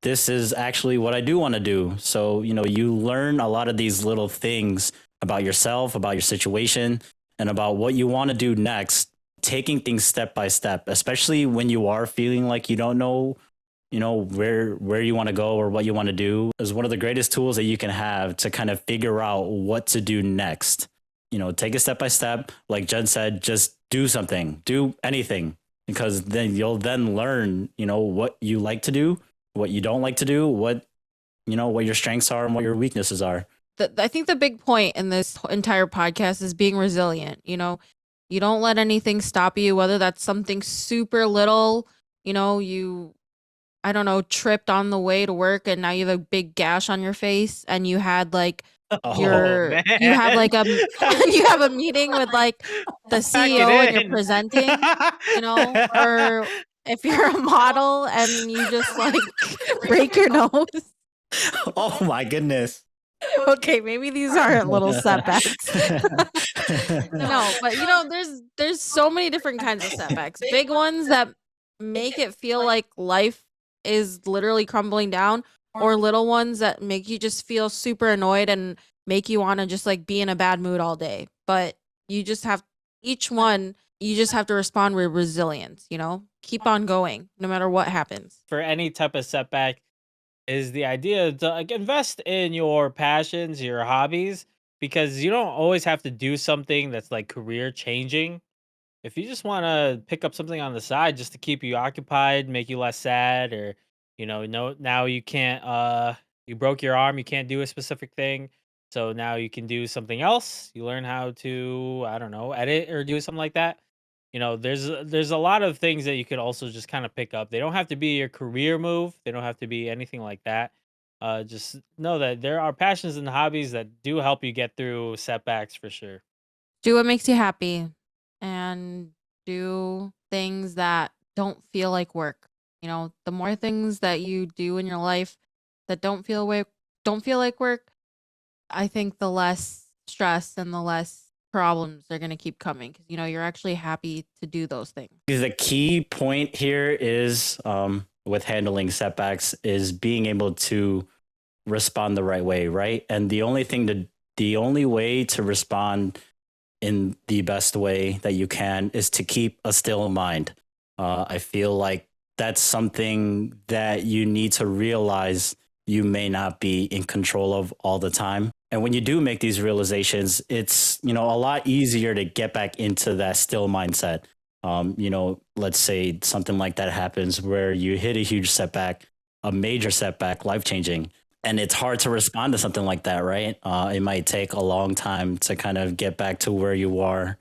this is actually what I do want to do. So, you learn a lot of these little things about yourself, about your situation, and about what you want to do next, taking things step by step, especially when you are feeling like you don't know, where you want to go or what you want to do, is one of the greatest tools that you can have to kind of figure out what to do next. Take it step by step. Like Jen said, just do something, do anything, because then you'll then learn, what you like to do, what you don't like to do, what your strengths are and what your weaknesses are. I think the big point in this entire podcast is being resilient. You don't let anything stop you, whether that's something super little, I don't know, tripped on the way to work and now you have a big gash on your face, and you had like Oh you have man. like you have a meeting with like the Pack it CEO and you're in. presenting, or if you're a model and you just like break your nose. Oh my goodness. Okay, maybe these aren't little setbacks. No, but there's so many different kinds of setbacks. Big ones that make it feel like life is literally crumbling down, or little ones that make you just feel super annoyed and make you want to just like be in a bad mood all day. But you just have you just have to respond with resilience, keep on going no matter what happens. For any type of setback is the idea to like invest in your passions, your hobbies, because you don't always have to do something that's like career changing. If you just want to pick up something on the side just to keep you occupied, make you less sad, or no, now you can't you broke your arm, you can't do a specific thing. So now you can do something else. You learn how to, I don't know, edit or do something like that. There's a lot of things that you could also just kind of pick up. They don't have to be your career move. They don't have to be anything like that. Just know that there are passions and hobbies that do help you get through setbacks for sure. Do what makes you happy, and do things that don't feel like work. The more things that you do in your life that don't feel like work, I think the less stress and the less problems are going to keep coming, because you're actually happy to do those things. The key point here is, with handling setbacks, is being able to respond the right way, right? And the only way to respond in the best way that you can is to keep a still mind. I feel like that's something that you need to realize you may not be in control of all the time. And when you do make these realizations, it's, a lot easier to get back into that still mindset. Let's say something like that happens where you hit a huge setback, a major setback, life-changing, and it's hard to respond to something like that, right? It might take a long time to kind of get back to where you are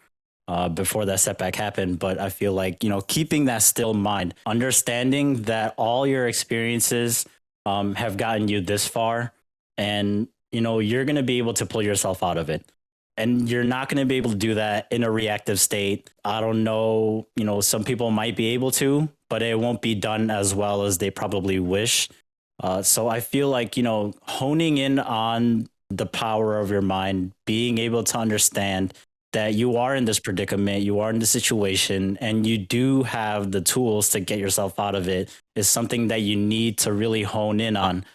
before that setback happened. But I feel like, keeping that still mind, understanding that all your experiences have gotten you this far, and, you're going to be able to pull yourself out of it. And you're not going to be able to do that in a reactive state. I don't know, some people might be able to, but it won't be done as well as they probably wish. So I feel like, honing in on the power of your mind, being able to understand that you are in this predicament, you are in this situation, and you do have the tools to get yourself out of it, is something that you need to really hone in on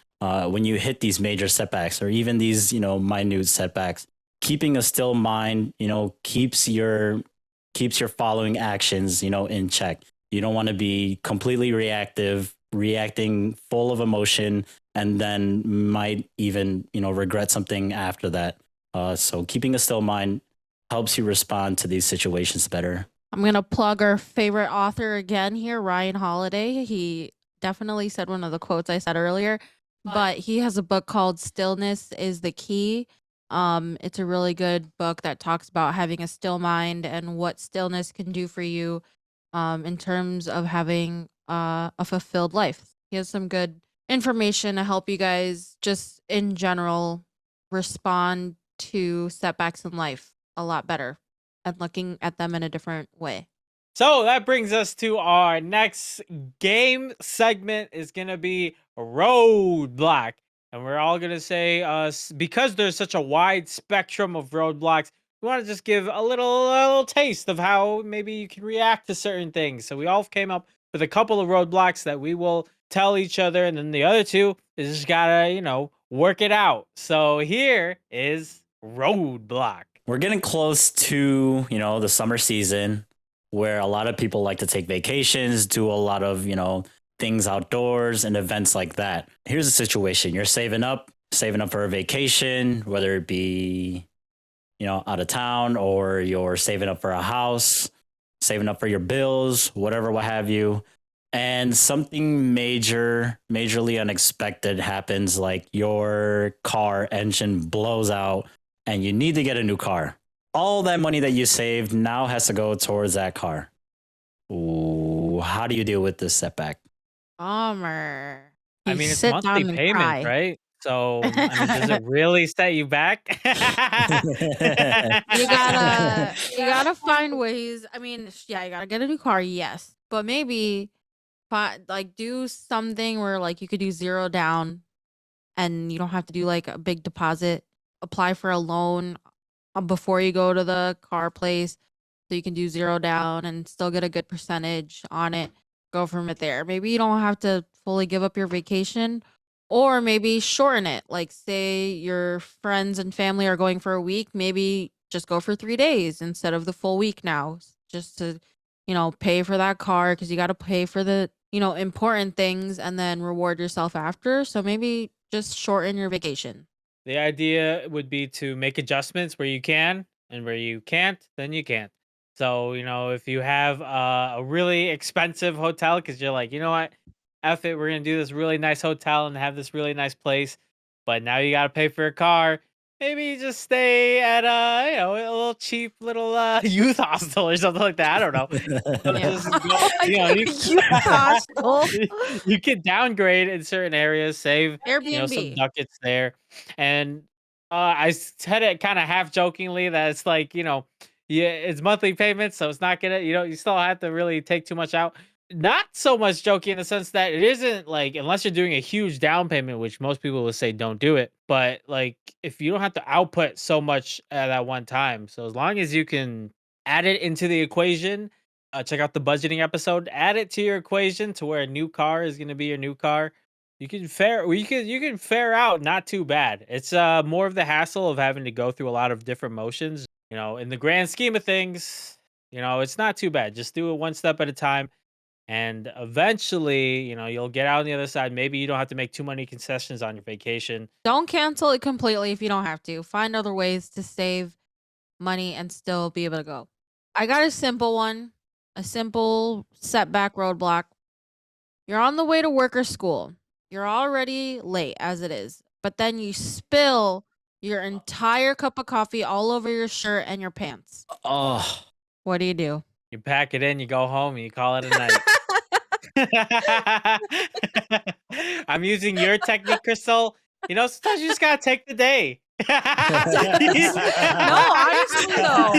when you hit these major setbacks, or even these, minute setbacks. Keeping a still mind, keeps your following actions, in check. You don't want to be completely reacting full of emotion, and then might even, regret something after that. So keeping a still mind helps you respond to these situations better. I'm going to plug our favorite author again here, Ryan Holiday. He definitely said one of the quotes I said earlier, but he has a book called Stillness is the Key. It's a really good book that talks about having a still mind and what stillness can do for you, in terms of having a fulfilled life. He has some good information to help you guys just in general respond to setbacks in life a lot better and looking at them in a different way. So that brings us to our next game segment is going to be Roadblock. And we're all going to say, because there's such a wide spectrum of roadblocks, we want to just give a little taste of how maybe you can react to certain things. So we all came up with a couple of roadblocks that we will tell each other. And then the other two is just got to, work it out. So here is Roadblock. We're getting close to, the summer season where a lot of people like to take vacations, do a lot of, things outdoors and events like that. Here's the situation. You're saving up for a vacation, whether it be, out of town, or you're saving up for a house, saving up for your bills, whatever, what have you. And something majorly unexpected happens, like your car engine blows out and you need to get a new car. All that money that you saved now has to go towards that car. Ooh, how do you deal with this setback? Bummer. I You mean, it's sit down monthly and payment, cry. right? So, I mean, does it really set you back? You gotta find ways. I mean, yeah, you gotta get a new car, yes, but maybe like do something where like you could do zero down, and you don't have to do like a big deposit. Apply for a loan before you go to the car place, so you can do zero down and still get a good percentage on it. Go from it there. Maybe you don't have to fully give up your vacation, or maybe shorten it. Like, say your friends and family are going for a week, maybe just go for 3 days instead of the full week now, just to, pay for that car, because you got to pay for the, important things and then reward yourself after. So maybe just shorten your vacation. The idea would be to make adjustments where you can, and where you can't, then you can't. So, if you have a really expensive hotel because you're like, you know what, F it, we're going to do this really nice hotel and have this really nice place, but now you got to pay for a car. Maybe you just stay at a little cheap little youth hostel or something like that. I don't know. Yeah. Just go, Youth hostel. you can downgrade in certain areas, save some Airbnb. ducats there. And I said it kind of half jokingly that it's like, yeah, it's monthly payments, so it's not gonna, you still have to really take too much out. Not so much joking in the sense that it isn't like, unless you're doing a huge down payment, which most people will say don't do it. But like, if you don't have to output so much at that one time, so as long as you can add it into the equation, check out the budgeting episode, add it to your equation to where a new car is gonna be your new car. You can fare out not too bad. It's more of the hassle of having to go through a lot of different motions. In the grand scheme of things, it's not too bad. Just do it one step at a time. And eventually, you'll get out on the other side. Maybe you don't have to make too many concessions on your vacation. Don't cancel it completely if you don't have to. Find other ways to save money and still be able to go. I got a simple one, a simple setback roadblock. You're on the way to work or school. You're already late as it is, but then you spill your entire cup of coffee all over your shirt and your pants. Oh, What do you do? You pack it in, you go home, and you call it a night. I'm using your technique, Crystal. Sometimes you just gotta take the day. No, honestly though,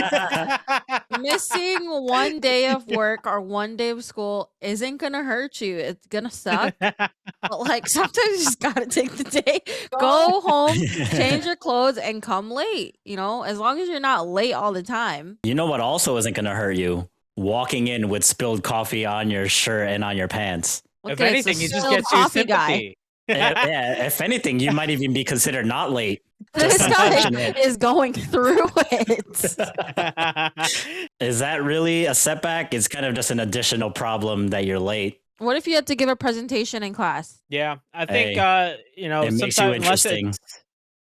missing one day of work or one day of school isn't gonna hurt you. It's gonna suck. But like sometimes you just gotta take the day, go home, change your clothes, and come late. As long as you're not late all the time. You know what also isn't going to hurt you? Walking in with spilled coffee on your shirt and on your pants. If Okay, it's the anything, you just spilled get your coffee guy. sympathy. Yeah, if anything, you might even be considered not late. This Just guy unfortunate. is going through it. Is that really a setback? It's kind of just an additional problem that you're late. What if you had to give a presentation in class? Yeah, I think It makes you sometimes interesting.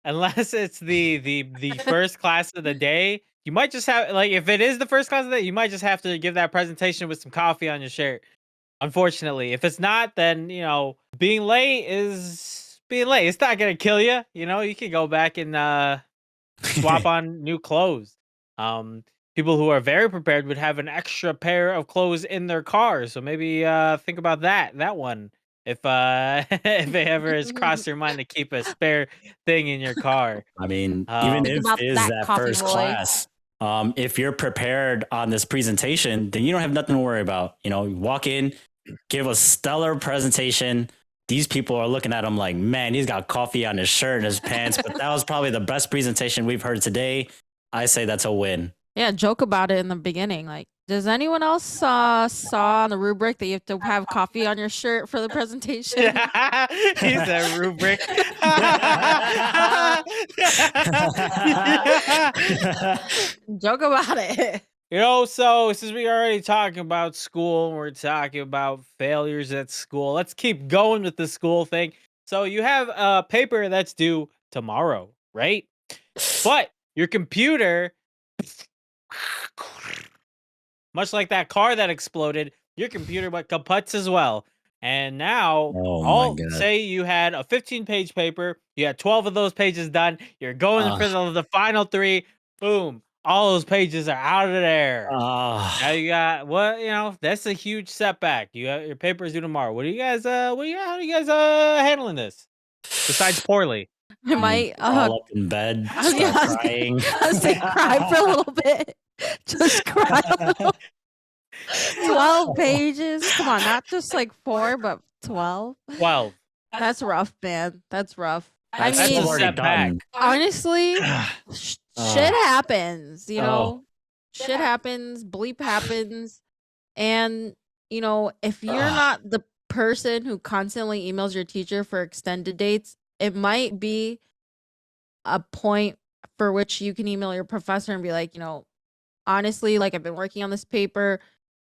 unless it's the first class of the day, you might just have, like, if it is the first class of the day, you might just have to give that presentation with some coffee on your shirt. Unfortunately, if it's not, then being late is being late. It's not gonna kill you. You can go back and swap on new clothes. people who are very prepared would have an extra pair of clothes in their car. So maybe think about that one. If if it ever has crossed your mind to keep a spare thing in your car. I mean, even Think if about it is that, that coffee first boy. class, if you're prepared on this presentation, then you don't have nothing to worry about. You walk in, give a stellar presentation. These people are looking at him like, man, he's got coffee on his shirt and his pants. But that was probably the best presentation we've heard today. I say that's a win. Yeah, joke about it in the beginning. Like, does anyone else saw on the rubric that you have to have coffee on your shirt for the presentation? Yeah, he's a rubric. Joke about it. So since we already talking about school and we're talking about failures at school, let's keep going with the school thing. So you have a paper that's due tomorrow, right? But your computer, much like that car that exploded, your computer but kaputs as well. And now, Oh my all God. say you had a 15-page paper, you had 12 of those pages done, you're going for the final three, boom, all those pages are out of there. Now you got that's a huge setback. You got your paper is due tomorrow. What do you guys how do you guys handling this? Besides poorly. I might all up in bed, I was, yeah, start I was gonna- crying. I was gonna cry for a little bit. Just cry a little. 12 pages. Come on, not just like 4, but 12. 12. That's rough, man. That's rough. That's I mean, a already setback. done. honestly, shit happens, Oh. Shit happens, bleep happens. And, if you're not the person who constantly emails your teacher for extended dates, it might be a point for which you can email your professor and be like, honestly, like I've been working on this paper.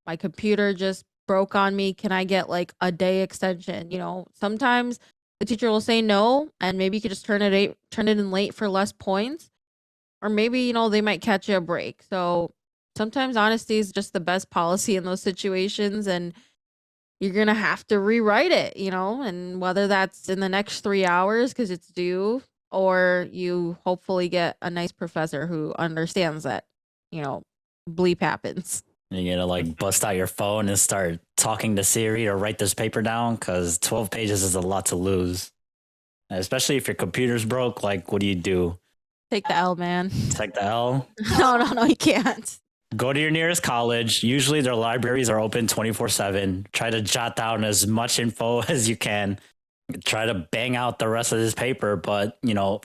My computer just broke on me. Can I get like a day extension? Sometimes the teacher will say no, and maybe you could just turn it in late for less points. Or maybe, they might catch you a break. So sometimes honesty is just the best policy in those situations, and you're going to have to rewrite it, and whether that's in the next 3 hours because it's due, or you hopefully get a nice professor who understands that, bleep happens. You're gonna like bust out your phone and start talking to Siri to write this paper down because 12 pages is a lot to lose. Especially if your computer's broke, like what do you do? Take the L, man. Take the L? No, you can't. Go to your nearest college. Usually their libraries are open 24/7. Try to jot down as much info as you can. Try to bang out the rest of this paper. But,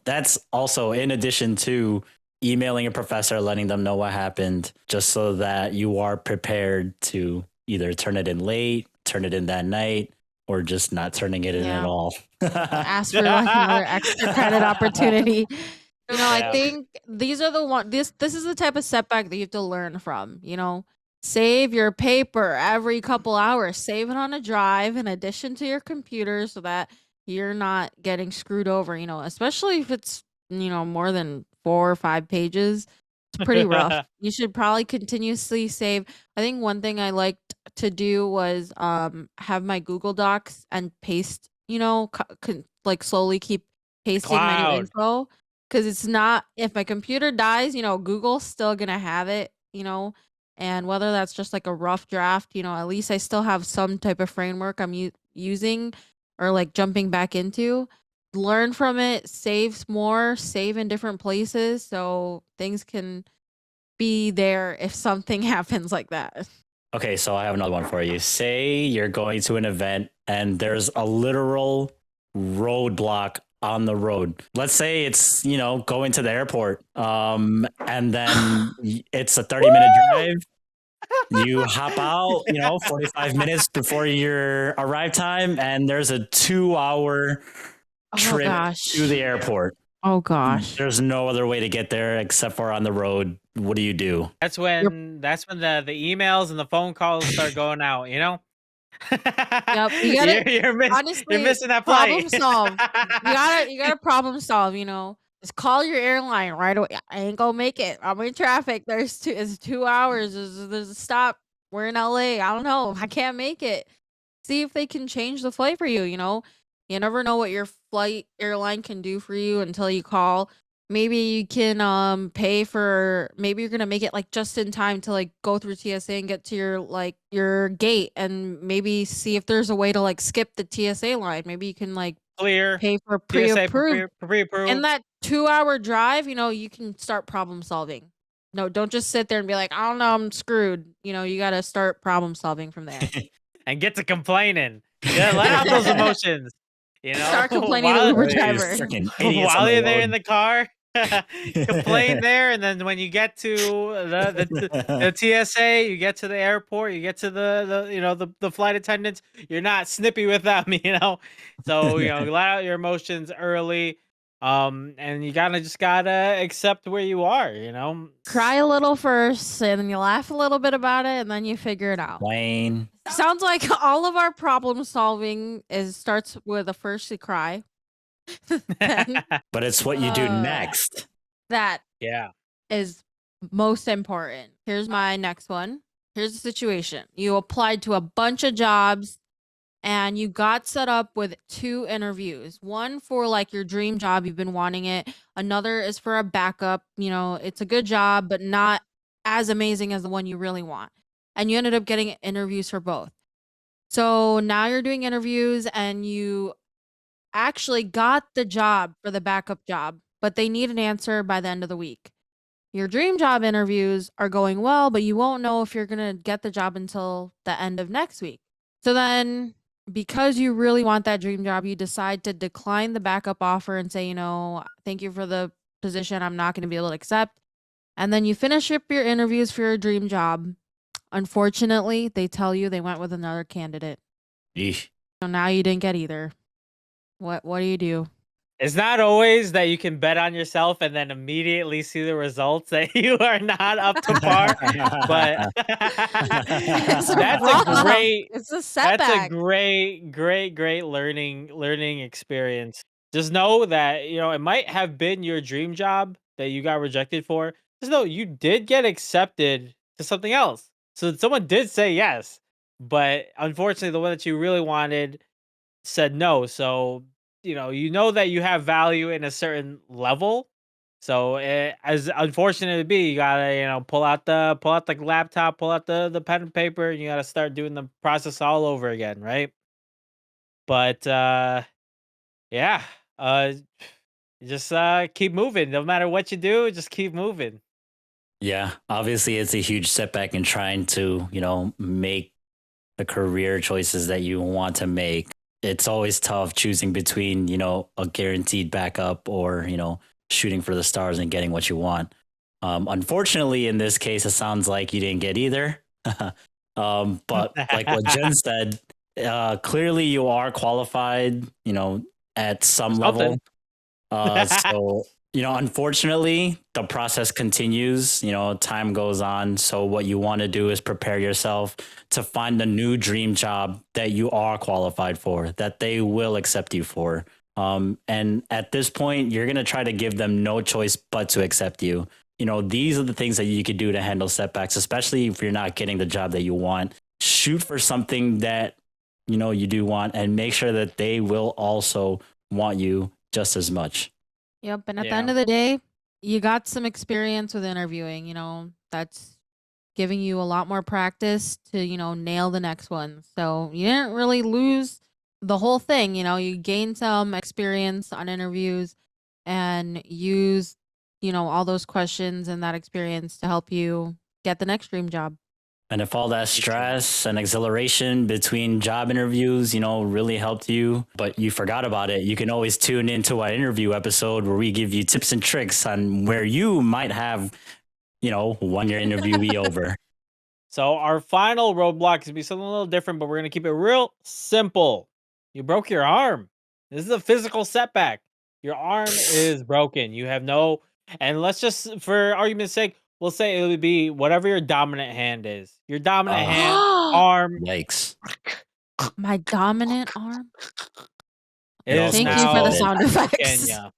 that's also in addition to emailing a professor, letting them know what happened, just so that you are prepared to either turn it in late, turn it in that night, or just not turning it in at all. Ask for like another extra credit opportunity. I Yeah. think these are the one. This is the type of setback that you have to learn from. Save your paper every couple hours. Save it on a drive in addition to your computer so that you're not getting screwed over. Especially if it's more than 4 or 5 pages. It's pretty rough. You should probably continuously save. I think one thing I liked to do was have my Google Docs and paste. Like slowly keep pasting my new Cloud. info. Because it's not, if my computer dies, Google's still gonna have it, and whether that's just like a rough draft, at least I still have some type of framework I'm using or like jumping back into. Learn from it, save more, save in different places so things can be there if something happens like that. Okay, so I have another one for you. Say you're going to an event and there's a literal roadblock on the road. Let's say it's, going to the airport. And then it's a 30-minute drive. You hop out, 45 minutes before your arrive time, and there's a 2-hour trip to the airport. Oh gosh. There's no other way to get there except for on the road. What do you do? That's when the emails and the phone calls start going out, Yep. You gotta you're honestly missing that problem flight. solve. You gotta problem solve, Just call your airline right away. I ain't gonna make it. I'm in traffic. It's 2 hours. There's a stop. We're in LA. I don't know. I can't make it. See if they can change the flight for you, You never know what your airline can do for you until you call. Maybe you can pay for, maybe you're gonna make it like just in time to like go through TSA and get to your gate, and maybe see if there's a way to like skip the TSA line. Maybe you can like Clear. pay for TSA pre-approved. In pre-approved. that 2-hour drive, you can start problem solving. No, don't just sit there and be like, I don't know, I'm screwed. You gotta start problem solving from there. And get to complaining. Yeah, let out those emotions. Start complaining to While Uber Hey, you driver. freaking idiots on while the you're there in road. the car, complain there, and then when you get to the TSA, you get to the airport, you get to the flight attendants, you're not snippy with them, So let out your emotions early, and you gotta accept where you are. Cry a little first, and then you laugh a little bit about it, and then you figure it out. Wayne. Sounds like all of our problem solving starts with a first you cry. Then But it's what you do Uh, next. that Yeah. is most important. Here's my next one. Here's the situation. You applied to a bunch of jobs and you got set up with 2 interviews. One for like your dream job, you've been wanting it. Another is for a backup. It's a good job, but not as amazing as the one you really want. And you ended up getting interviews for both. So now you're doing interviews and you actually got the job for the backup job, but they need an answer by the end of the week. Your dream job interviews are going well, but you won't know if you're going to get the job until the end of next week. So then, because you really want that dream job, you decide to decline the backup offer and say, thank you for the position. I'm not going to be able to accept. And then you finish up your interviews for your dream job. Unfortunately, they tell you they went with another candidate. Yeesh. So now you didn't get either. What do you do? It's not always that you can bet on yourself and then immediately see the results that you are not up to par, but It's that's a rough. great It's a that's a setback. great learning experience. Just know that, it might have been your dream job that you got rejected for. Just know you did get accepted to something else. So someone did say yes, but unfortunately the one that you really wanted said no. So, that you have value in a certain level. So, as unfortunate it be, you gotta, pull out the laptop, pull out the pen and paper, and you gotta start doing the process all over again, right? But yeah, uh, just keep moving. No matter what you do, just keep moving. Yeah, obviously it's a huge setback in trying to, make the career choices that you want to make. It's always tough choosing between, a guaranteed backup or, shooting for the stars and getting what you want. Unfortunately, in this case, it sounds like you didn't get either. But like what Jen said, clearly you are qualified, at some level. Something. So, unfortunately, the process continues, time goes on. So, what you want to do is prepare yourself to find a new dream job that you are qualified for, that they will accept you for. And at this point, you're going to try to give them no choice but to accept you. These are the things that you could do to handle setbacks, especially if you're not getting the job that you want. Shoot for something that, you do want, and make sure that they will also want you just as much. Yep. And at the Yeah. end of the day, you got some experience with interviewing. That's giving you a lot more practice to, nail the next one. So you didn't really lose the whole thing. You gained some experience on interviews and use, all those questions and that experience to help you get the next dream job. And if all that stress and exhilaration between job interviews, really helped you, but you forgot about it, you can always tune into our interview episode where we give you tips and tricks on where you might have, one your interview be over. So our final roadblock is gonna be something a little different, but we're gonna keep it real simple. You broke your arm. This is a physical setback. Your arm is broken. You have no, and let's just, for argument's sake, we'll say it would be whatever your dominant hand is. Your dominant hand, arm Yikes. My dominant arm. It is also Thank you for the now sound broken. effects. Yeah.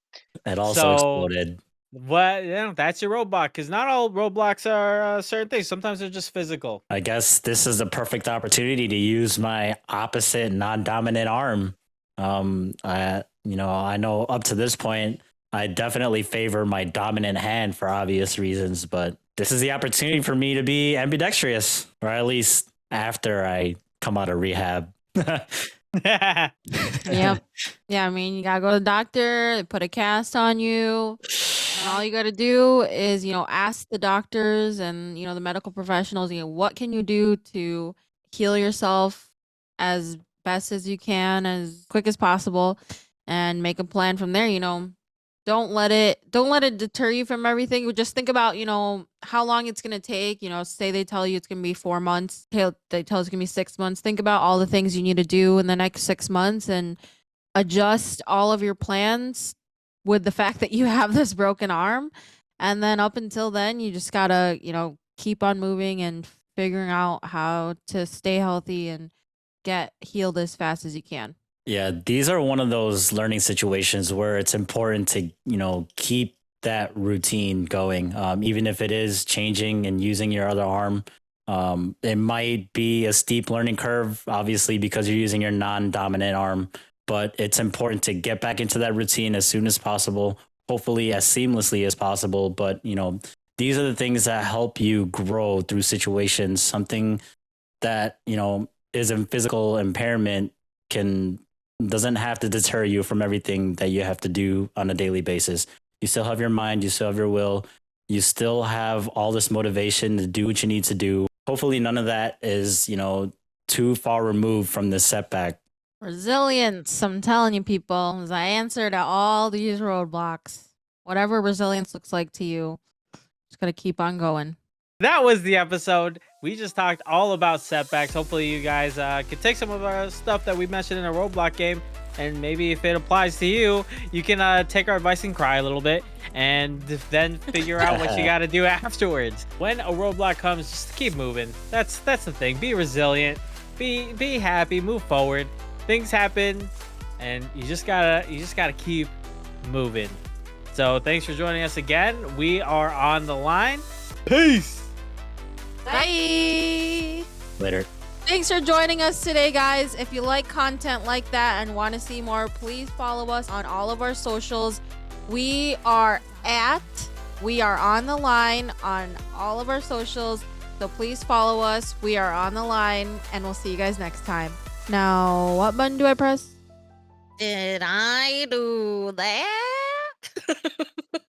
It also So exploded. what? That's your roadblock. Because not all roadblocks are certain things. Sometimes they're just physical. I guess this is the perfect opportunity to use my opposite non-dominant arm. I know up to this point, I definitely favor my dominant hand for obvious reasons, but this is the opportunity for me to be ambidextrous, or at least after I come out of rehab. Yep. Yeah, I mean, you gotta go to the doctor, they put a cast on you. And all you got to do is, ask the doctors and, the medical professionals, what can you do to heal yourself as best as you can, as quick as possible, and make a plan from there. Don't let it deter you from everything. Just think about, how long it's going to take. Say they tell you it's going to be 4 months. They tell us it's going to be 6 months. Think about all the things you need to do in the next 6 months and adjust all of your plans with the fact that you have this broken arm. And then up until then, you just gotta, keep on moving and figuring out how to stay healthy and get healed as fast as you can. Yeah, these are one of those learning situations where it's important to, keep that routine going, even if it is changing and using your other arm. It might be a steep learning curve, obviously, because you're using your non-dominant arm, but it's important to get back into that routine as soon as possible, hopefully as seamlessly as possible. But, these are the things that help you grow through situations. Something that, is a physical impairment doesn't have to deter you from everything that you have to do on a daily basis. You still have your mind, you still have your will, you still have all this motivation to do what you need to do. Hopefully none of that is, too far removed from this setback. Resilience, I'm telling you, people, is the answer to all these roadblocks. Whatever resilience looks like to you, just gotta keep on going. That was the episode. We just talked all about setbacks. Hopefully you guys can take some of our stuff that we mentioned in a Roadblock game, and maybe if it applies to you, you can take our advice and cry a little bit, and then figure out what you got to do afterwards. When a roadblock comes, just keep moving. That's the thing. Be resilient. Be happy. Move forward. Things happen, and you just gotta keep moving. So thanks for joining us again. We are on the line. Peace. Bye. Later. Thanks for joining us today, guys. If you like content like that and want to see more, please follow us on all of our socials. We are on the line on all of our socials. So please follow us. We are on the line, and we'll see you guys next time. Now, what button do I press? Did I do that?